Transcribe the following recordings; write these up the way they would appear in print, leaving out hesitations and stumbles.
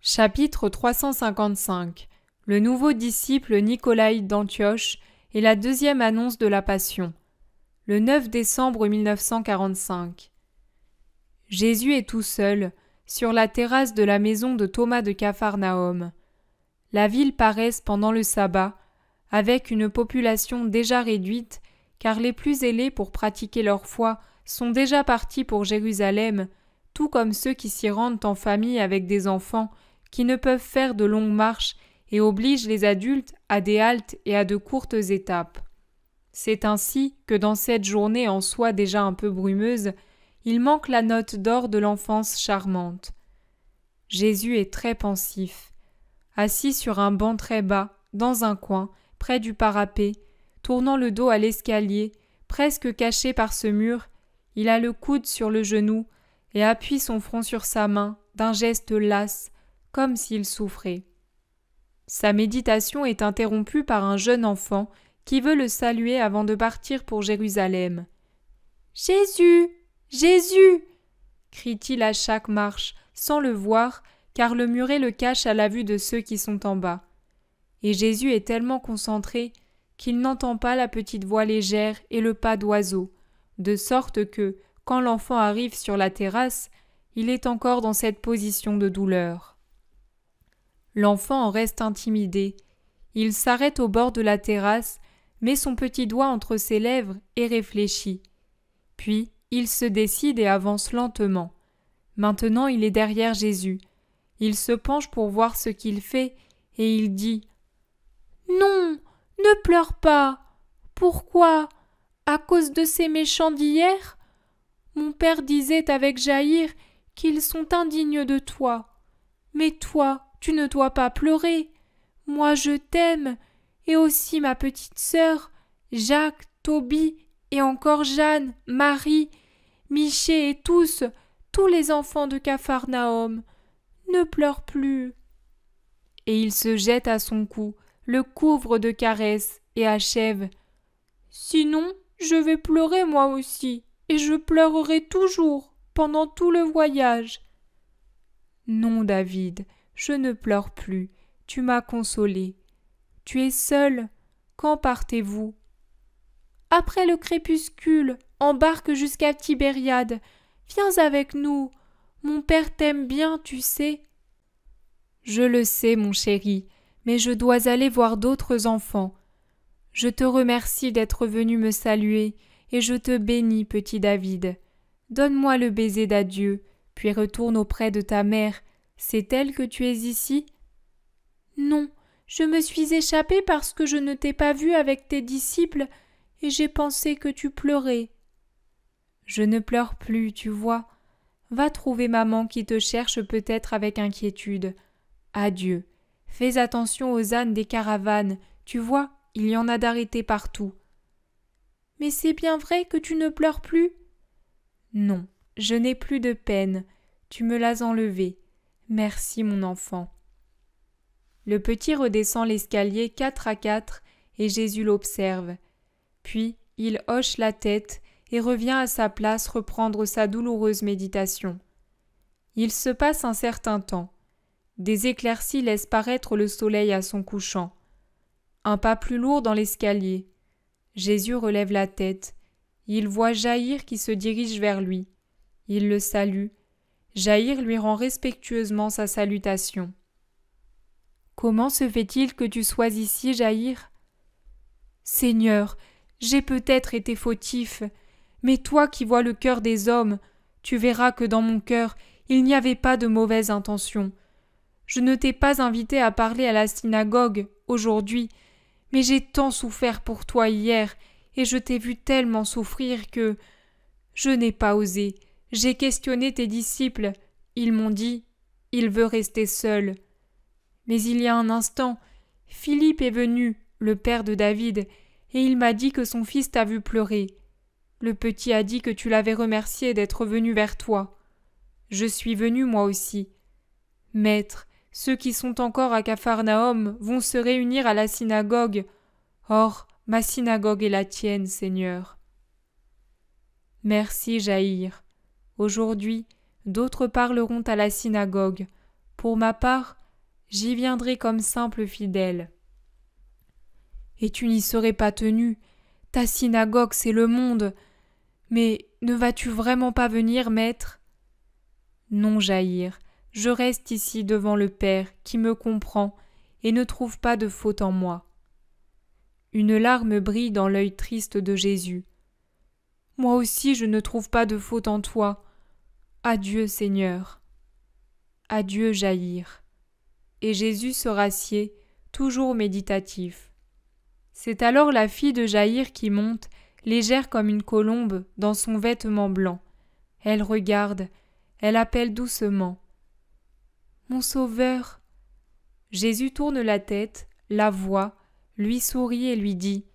Chapitre 355. Le nouveau disciple Nicolaï d'Antioche et la deuxième annonce de la Passion. Le 9 décembre 1945. Jésus est tout seul, sur la terrasse de la maison de Thomas de Capharnaüm. La ville paraît pendant le sabbat, avec une population déjà réduite, car les plus zélés pour pratiquer leur foi sont déjà partis pour Jérusalem, tout comme ceux qui s'y rendent en famille avec des enfants, qui ne peuvent faire de longues marches et obligent les adultes à des haltes et à de courtes étapes. C'est ainsi que dans cette journée en soi déjà un peu brumeuse, il manque la note d'or de l'enfance charmante. Jésus est très pensif. Assis sur un banc très bas, dans un coin, près du parapet, tournant le dos à l'escalier, presque caché par ce mur, il a le coude sur le genou et appuie son front sur sa main d'un geste las, comme s'il souffrait. Sa méditation est interrompue par un jeune enfant qui veut le saluer avant de partir pour Jérusalem. « Jésus! Jésus !» crie-t-il à chaque marche, sans le voir, car le muret le cache à la vue de ceux qui sont en bas. Et Jésus est tellement concentré qu'il n'entend pas la petite voix légère et le pas d'oiseau, de sorte que, quand l'enfant arrive sur la terrasse, il est encore dans cette position de douleur. L'enfant en reste intimidé. Il s'arrête au bord de la terrasse, met son petit doigt entre ses lèvres et réfléchit. Puis, il se décide et avance lentement. Maintenant, il est derrière Jésus. Il se penche pour voir ce qu'il fait et il dit « Non, ne pleure pas. Pourquoi? À cause de ces méchants d'hier? Mon père disait avec Jaïr qu'ils sont indignes de toi. Mais toi, tu ne dois pas pleurer. Moi, je t'aime, et aussi ma petite sœur, Jacques, Tobie, et encore Jeanne, Marie, Michée et tous les enfants de Capharnaüm. Ne pleure plus. » Et il se jette à son cou, le couvre de caresses et achève. « Sinon, je vais pleurer moi aussi, et je pleurerai toujours, pendant tout le voyage. » « Non, David, je ne pleure plus, tu m'as consolé. Tu es seul, quand partez-vous? » « Après le crépuscule, embarque jusqu'à Tibériade. Viens avec nous. Mon père t'aime bien, tu sais. » « Je le sais, mon chéri, mais je dois aller voir d'autres enfants. Je te remercie d'être venu me saluer, et je te bénis, petit David. Donne-moi le baiser d'adieu, puis retourne auprès de ta mère. C'est elle que tu es ici? »« Non, je me suis échappée parce que je ne t'ai pas vu avec tes disciples, et j'ai pensé que tu pleurais. »« Je ne pleure plus, tu vois. Va trouver maman qui te cherche peut-être avec inquiétude. Adieu. Fais attention aux ânes des caravanes, tu vois, il y en a d'arrêtés partout. »« Mais c'est bien vrai que tu ne pleures plus? » ?»« Non, je n'ai plus de peine. Tu me l'as enlevée. Merci, mon enfant. » Le petit redescend l'escalier 4 à 4 et Jésus l'observe. Puis il hoche la tête et revient à sa place reprendre sa douloureuse méditation. Il se passe un certain temps. Des éclaircies laissent paraître le soleil à son couchant. Un pas plus lourd dans l'escalier. Jésus relève la tête. Il voit Jaïr qui se dirige vers lui. Il le salue. Jaïr lui rend respectueusement sa salutation. « Comment se fait-il que tu sois ici, Jaïr? »« Seigneur, j'ai peut-être été fautif, mais toi qui vois le cœur des hommes, tu verras que dans mon cœur, il n'y avait pas de mauvaise intention. Je ne t'ai pas invité à parler à la synagogue aujourd'hui, mais j'ai tant souffert pour toi hier, et je t'ai vu tellement souffrir que je n'ai pas osé. J'ai questionné tes disciples. Ils m'ont dit « Il veut rester seul. » Mais il y a un instant, Philippe est venu, le père de David, et il m'a dit que son fils t'a vu pleurer. Le petit a dit que tu l'avais remercié d'être venu vers toi. Je suis venu moi aussi. Maître, ceux qui sont encore à Capharnaüm vont se réunir à la synagogue. Or, ma synagogue est la tienne, Seigneur. Merci, Jaïr. Aujourd'hui, d'autres parleront à la synagogue. Pour ma part, j'y viendrai comme simple fidèle. » Et tu n'y serais pas tenu. Ta synagogue, c'est le monde. Mais ne vas-tu vraiment pas venir, maître ? Non, Jaïr, je reste ici devant le Père qui me comprend et ne trouve pas de faute en moi. Une larme brille dans l'œil triste de Jésus. Moi aussi je ne trouve pas de faute en toi. Adieu, Seigneur. Adieu, Jaïr. Et Jésus se rassied, toujours méditatif. C'est alors la fille de Jaïr qui monte, légère comme une colombe, dans son vêtement blanc. Elle regarde, elle appelle doucement. « Mon Sauveur !» Jésus tourne la tête, la voit, lui sourit et lui dit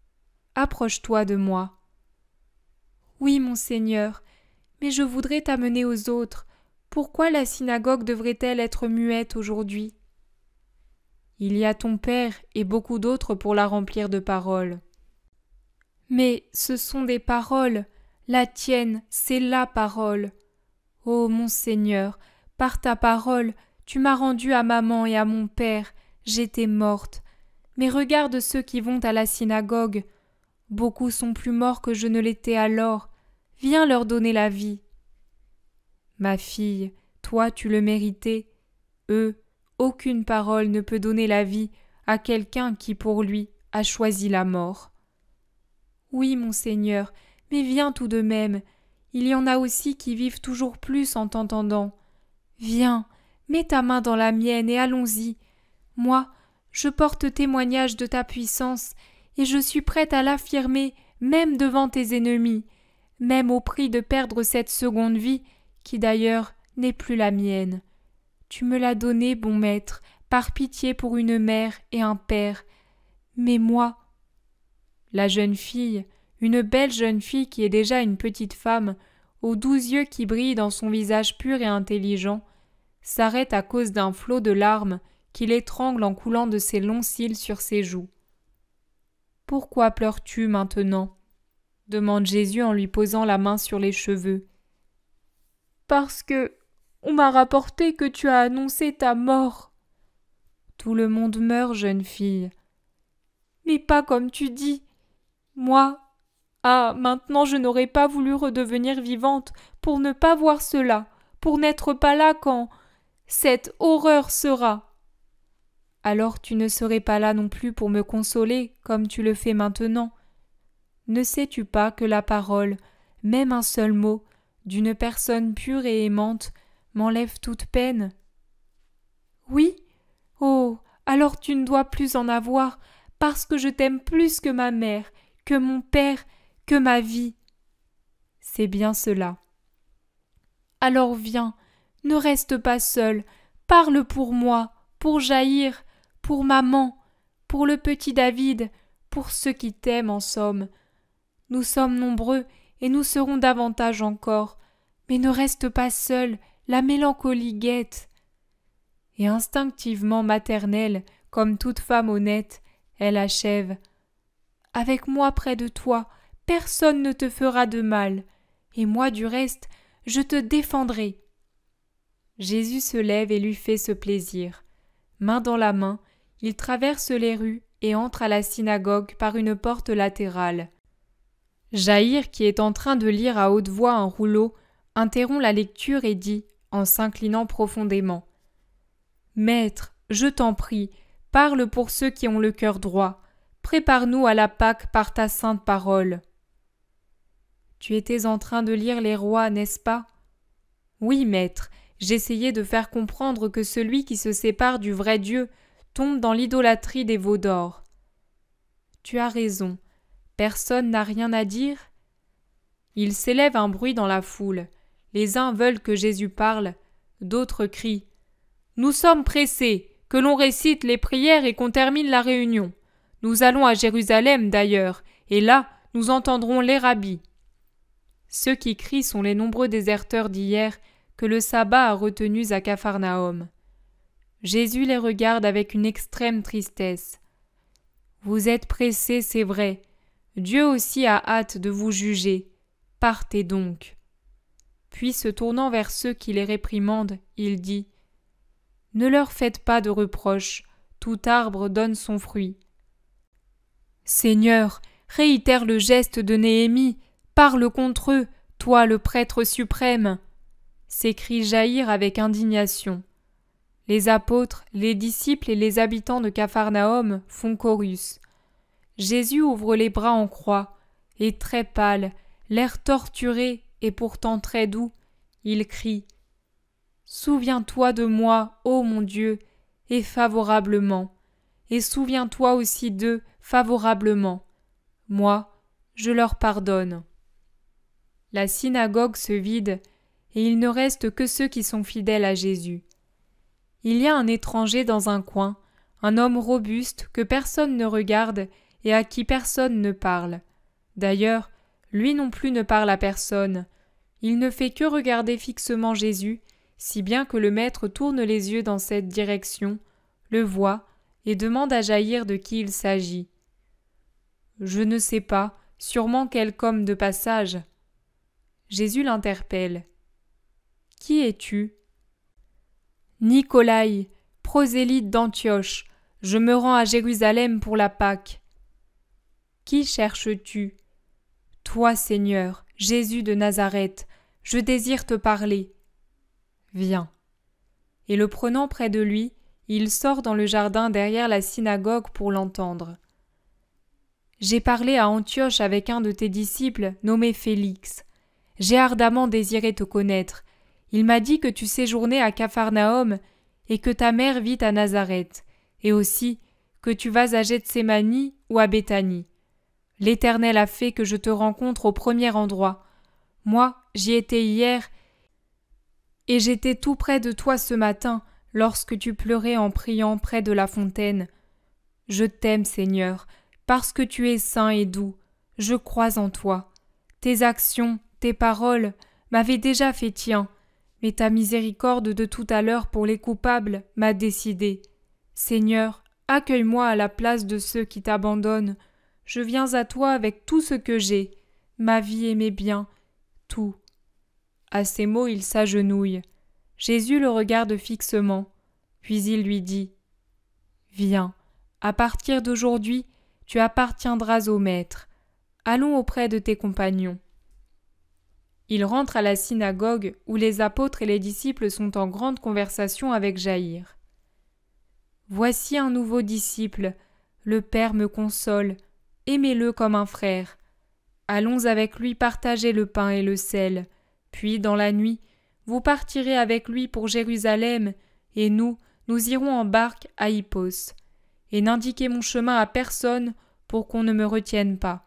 « Approche-toi de moi. »« Oui, mon Seigneur, mais je voudrais t'amener aux autres. Pourquoi la synagogue devrait-elle être muette aujourd'hui ? » Il y a ton Père et beaucoup d'autres pour la remplir de paroles. Mais ce sont des paroles, la tienne, c'est la parole. Ô mon Seigneur, par ta parole, tu m'as rendue à maman et à mon père, j'étais morte. Mais regarde ceux qui vont à la synagogue. Beaucoup sont plus morts que je ne l'étais alors. Viens leur donner la vie. Ma fille, toi tu le méritais. Aucune parole ne peut donner la vie à quelqu'un qui pour lui a choisi la mort. Oui, mon Seigneur, mais viens tout de même. Il y en a aussi qui vivent toujours plus en t'entendant. Viens, mets ta main dans la mienne et allons-y. Moi, je porte témoignage de ta puissance et je suis prête à l'affirmer même devant tes ennemis, même au prix de perdre cette seconde vie qui d'ailleurs n'est plus la mienne. Tu me l'as donnée, bon maître, par pitié pour une mère et un père. Mais moi… La jeune fille, une belle jeune fille qui est déjà une petite femme, aux doux yeux qui brillent dans son visage pur et intelligent, s'arrête à cause d'un flot de larmes qui l'étrangle en coulant de ses longs cils sur ses joues. « Pourquoi pleures-tu maintenant » demande Jésus en lui posant la main sur les cheveux. « Parce que on m'a rapporté que tu as annoncé ta mort. »« Tout le monde meurt, jeune fille. »« Mais pas comme tu dis. Moi, maintenant je n'aurais pas voulu redevenir vivante pour ne pas voir cela, pour n'être pas là quand cette horreur sera. » Alors tu ne serais pas là non plus pour me consoler comme tu le fais maintenant. Ne sais-tu pas que la parole, même un seul mot, d'une personne pure et aimante, m'enlève toute peine ? Oui ? Oh, alors tu ne dois plus en avoir, parce que je t'aime plus que ma mère, que mon père, que ma vie. C'est bien cela. Alors viens, ne reste pas seul, parle pour moi, pour Jaïr, pour maman, pour le petit David, pour ceux qui t'aiment en somme. Nous sommes nombreux et nous serons davantage encore, mais ne reste pas seul, la mélancolie guette. Et instinctivement maternelle, comme toute femme honnête, elle achève. Avec moi près de toi, personne ne te fera de mal, et moi du reste, je te défendrai. Jésus se lève et lui fait ce plaisir. Main dans la main, il traverse les rues et entre à la synagogue par une porte latérale. Jaïr, qui est en train de lire à haute voix un rouleau, interrompt la lecture et dit, en s'inclinant profondément : « Maître, je t'en prie, parle pour ceux qui ont le cœur droit. Prépare-nous à la Pâque par ta sainte parole. » Tu étais en train de lire les rois, n'est-ce pas ? Oui, maître, j'essayais de faire comprendre que celui qui se sépare du vrai Dieu tombe dans l'idolâtrie des veaux d'or. Tu as raison. Personne n'a rien à dire ? Il s'élève un bruit dans la foule. Les uns veulent que Jésus parle, d'autres crient « Nous sommes pressés, que l'on récite les prières et qu'on termine la réunion. Nous allons à Jérusalem d'ailleurs, et là nous entendrons les rabbis. » Ceux qui crient sont les nombreux déserteurs d'hier que le sabbat a retenus à Capharnaüm. Jésus les regarde avec une extrême tristesse. « Vous êtes pressés, c'est vrai. Dieu aussi a hâte de vous juger. Partez donc. » Puis se tournant vers ceux qui les réprimandent, il dit : Ne leur faites pas de reproches, tout arbre donne son fruit. Seigneur, réitère le geste de Néhémie, parle contre eux, toi le prêtre suprême. S'écrie Jaïr avec indignation. Les apôtres, les disciples et les habitants de Capharnaüm font chorus. Jésus ouvre les bras en croix, et très pâle, l'air torturé et pourtant très doux, il crie « Souviens-toi de moi, ô mon Dieu, et favorablement, et souviens-toi aussi d'eux favorablement. Moi, je leur pardonne. » La synagogue se vide, et il ne reste que ceux qui sont fidèles à Jésus. Il y a un étranger dans un coin, un homme robuste que personne ne regarde et à qui personne ne parle. D'ailleurs, lui non plus ne parle à personne. Il ne fait que regarder fixement Jésus, si bien que le maître tourne les yeux dans cette direction, le voit et demande à Jaïr de qui il s'agit. « Je ne sais pas, sûrement quelque homme de passage. » Jésus l'interpelle. « Qui es-tu » ? « Nicolaï, prosélyte d'Antioche, je me rends à Jérusalem pour la Pâque. »« Qui cherches-tu » ? « Toi, Seigneur, Jésus de Nazareth, je désire te parler. »« Viens. » Et le prenant près de lui, il sort dans le jardin derrière la synagogue pour l'entendre. « J'ai parlé à Antioche avec un de tes disciples nommé Félix. J'ai ardemment désiré te connaître. Il m'a dit que tu séjournais à Capharnaüm et que ta mère vit à Nazareth, et aussi que tu vas à Gethsémani ou à Béthanie. L'Éternel a fait que je te rencontre au premier endroit. Moi, j'y étais hier, et j'étais tout près de toi ce matin, lorsque tu pleurais en priant près de la fontaine. Je t'aime, Seigneur, parce que tu es saint et doux. Je crois en toi. Tes actions, tes paroles m'avaient déjà fait tien, mais ta miséricorde de tout à l'heure pour les coupables m'a décidé. Seigneur, accueille-moi à la place de ceux qui t'abandonnent. Je viens à toi avec tout ce que j'ai, ma vie et mes biens, tout. » À ces mots, il s'agenouille. Jésus le regarde fixement, puis il lui dit « Viens, à partir d'aujourd'hui, tu appartiendras au Maître. Allons auprès de tes compagnons. » Il rentre à la synagogue où les apôtres et les disciples sont en grande conversation avec Jaïr. « Voici un nouveau disciple, le Père me console. Aimez-le comme un frère. Allons avec lui partager le pain et le sel. Puis, dans la nuit, vous partirez avec lui pour Jérusalem, et nous irons en barque à Hippos. Et n'indiquez mon chemin à personne pour qu'on ne me retienne pas. »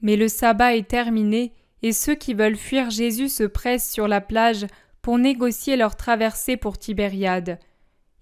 Mais le sabbat est terminé, et ceux qui veulent fuir Jésus se pressent sur la plage pour négocier leur traversée pour Tibériade.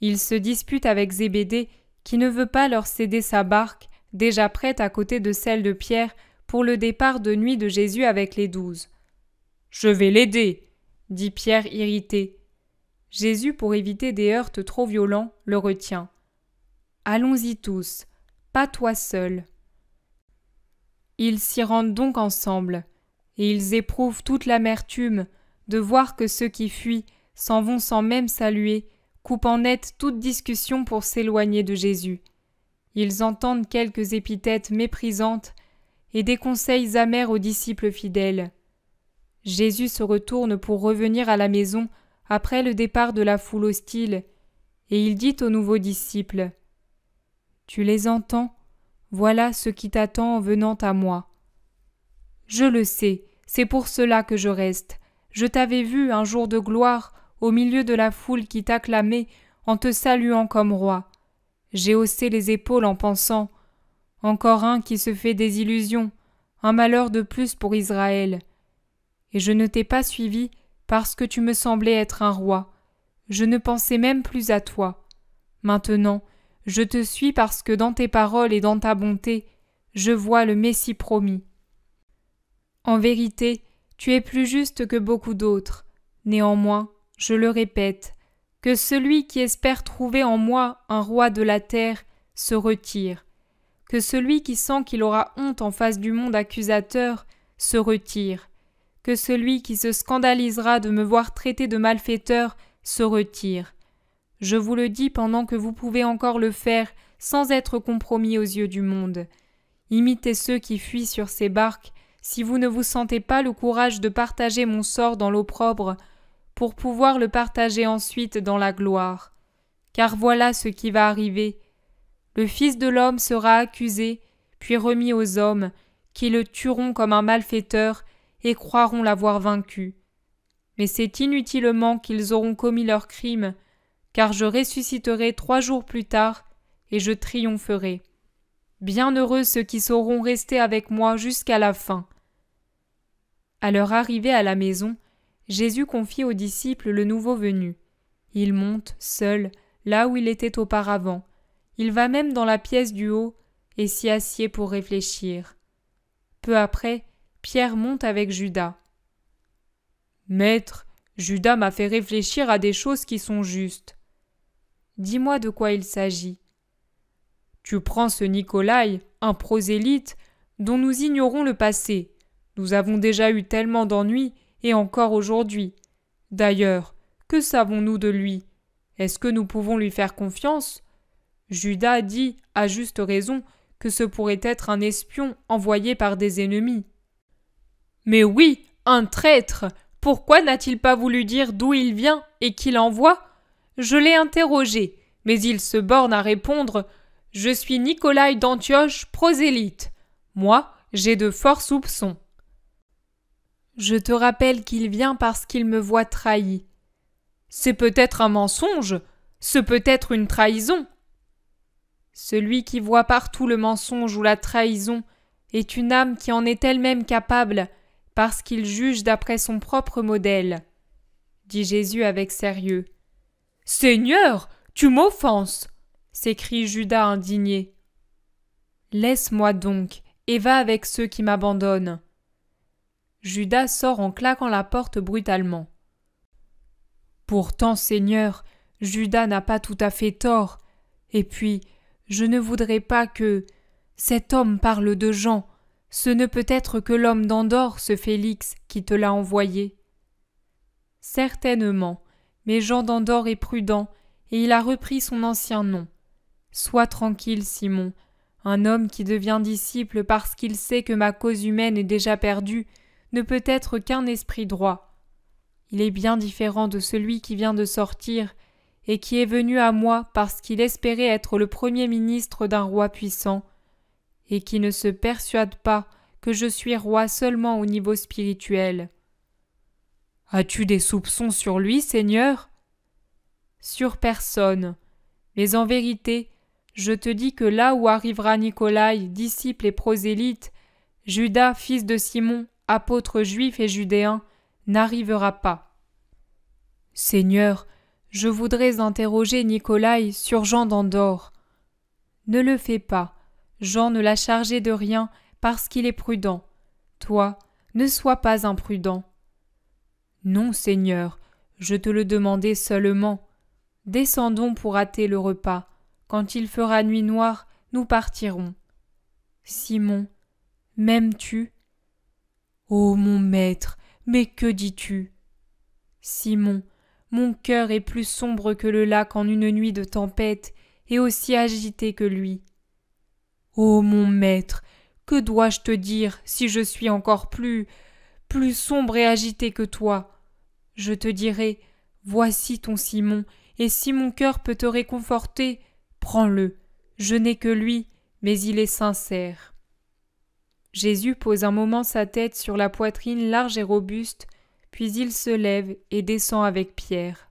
Ils se disputent avec Zébédée, qui ne veut pas leur céder sa barque, déjà prête à côté de celle de Pierre, pour le départ de nuit de Jésus avec les 12. « Je vais l'aider, » dit Pierre irrité. Jésus, pour éviter des heurts trop violents, le retient. « Allons-y tous, pas toi seul. » Ils s'y rendent donc ensemble, et ils éprouvent toute l'amertume de voir que ceux qui fuient s'en vont sans même saluer, coupant net toute discussion pour s'éloigner de Jésus. Ils entendent quelques épithètes méprisantes et des conseils amers aux disciples fidèles. Jésus se retourne pour revenir à la maison après le départ de la foule hostile, et il dit aux nouveaux disciples « Tu les entends ? Voilà ce qui t'attend en venant à moi. » « Je le sais, c'est pour cela que je reste. Je t'avais vu un jour de gloire au milieu de la foule qui t'acclamait en te saluant comme roi. J'ai haussé les épaules en pensant « Encore un qui se fait des illusions, un malheur de plus pour Israël. » Et je ne t'ai pas suivi parce que tu me semblais être un roi. Je ne pensais même plus à toi. Maintenant, je te suis parce que dans tes paroles et dans ta bonté, je vois le Messie promis. En vérité, tu es plus juste que beaucoup d'autres. Néanmoins, je le répète, que celui qui espère trouver en moi un roi de la terre se retire, que celui qui sent qu'il aura honte en face du monde accusateur se retire, que celui qui se scandalisera de me voir traité de malfaiteur se retire, Je vous le dis pendant que vous pouvez encore le faire sans être compromis aux yeux du monde. Imitez ceux qui fuient sur ces barques si vous ne vous sentez pas le courage de partager mon sort dans l'opprobre pour pouvoir le partager ensuite dans la gloire. Car voilà ce qui va arriver. Le Fils de l'homme sera accusé, puis remis aux hommes, qui le tueront comme un malfaiteur et croiront l'avoir vaincu. Mais c'est inutilement qu'ils auront commis leur crime, car je ressusciterai 3 jours plus tard, et je triompherai. Bienheureux ceux qui sauront rester avec moi jusqu'à la fin. À leur arrivée à la maison, Jésus confie aux disciples le nouveau venu. Il monte, seul, là où il était auparavant. Il va même dans la pièce du haut et s'y assied pour réfléchir. Peu après, Pierre monte avec Judas. « Maître, Judas m'a fait réfléchir à des choses qui sont justes. » « Dis-moi de quoi il s'agit. »« Tu prends ce Nicolaï, un prosélyte, dont nous ignorons le passé. Nous avons déjà eu tellement d'ennuis, et encore aujourd'hui. D'ailleurs, que savons-nous de lui? Est-ce que nous pouvons lui faire confiance? Judas dit, à juste raison, que ce pourrait être un espion envoyé par des ennemis. »« Mais oui, un traître! Pourquoi n'a-t-il pas voulu dire d'où il vient et qui l'envoie? Je l'ai interrogé, mais il se borne à répondre « Je suis Nicolaï d'Antioche, prosélyte. Moi, j'ai de forts soupçons. » Je te rappelle qu'il vient parce qu'il me voit trahi. C'est peut-être un mensonge, ce peut être une trahison. Celui qui voit partout le mensonge ou la trahison est une âme qui en est elle-même capable, parce qu'il juge d'après son propre modèle, dit Jésus avec sérieux. « Seigneur, tu m'offenses !» s'écrie Judas indigné. « Laisse-moi donc, et va avec ceux qui m'abandonnent. » Judas sort en claquant la porte brutalement. Pourtant, Seigneur, Judas n'a pas tout à fait tort. Et puis, je ne voudrais pas que cet homme parle de Jean. Ce ne peut être que l'homme d'Andorre, ce Félix, qui te l'a envoyé. Certainement, mais Jean d'Andorre est prudent, et il a repris son ancien nom. Sois tranquille, Simon. Un homme qui devient disciple parce qu'il sait que ma cause humaine est déjà perdue ne peut être qu'un esprit droit. Il est bien différent de celui qui vient de sortir et qui est venu à moi parce qu'il espérait être le premier ministre d'un roi puissant, et qui ne se persuade pas que je suis roi seulement au niveau spirituel. As-tu des soupçons sur lui, Seigneur? Sur personne. Mais en vérité, je te dis que là où arrivera Nicolaï, disciple et prosélyte, Judas, fils de Simon, apôtre juif et judéen, n'arrivera pas. Seigneur, je voudrais interroger Nicolaï sur Jean d'Andorre. Ne le fais pas. Jean ne l'a chargé de rien parce qu'il est prudent. Toi, ne sois pas imprudent. Non, Seigneur, je te le demandais seulement. Descendons pour hâter le repas. Quand il fera nuit noire, nous partirons. Simon, m'aimes-tu? Ô mon maître, mais que dis-tu? Simon, mon cœur est plus sombre que le lac en une nuit de tempête et aussi agité que lui. Ô mon maître, que dois-je te dire si je suis encore plus sombre et agité que toi? Je te dirai, voici ton Simon, et si mon cœur peut te réconforter, prends-le. Je n'ai que lui, mais il est sincère. Jésus pose un moment sa tête sur la poitrine large et robuste, puis il se lève et descend avec Pierre.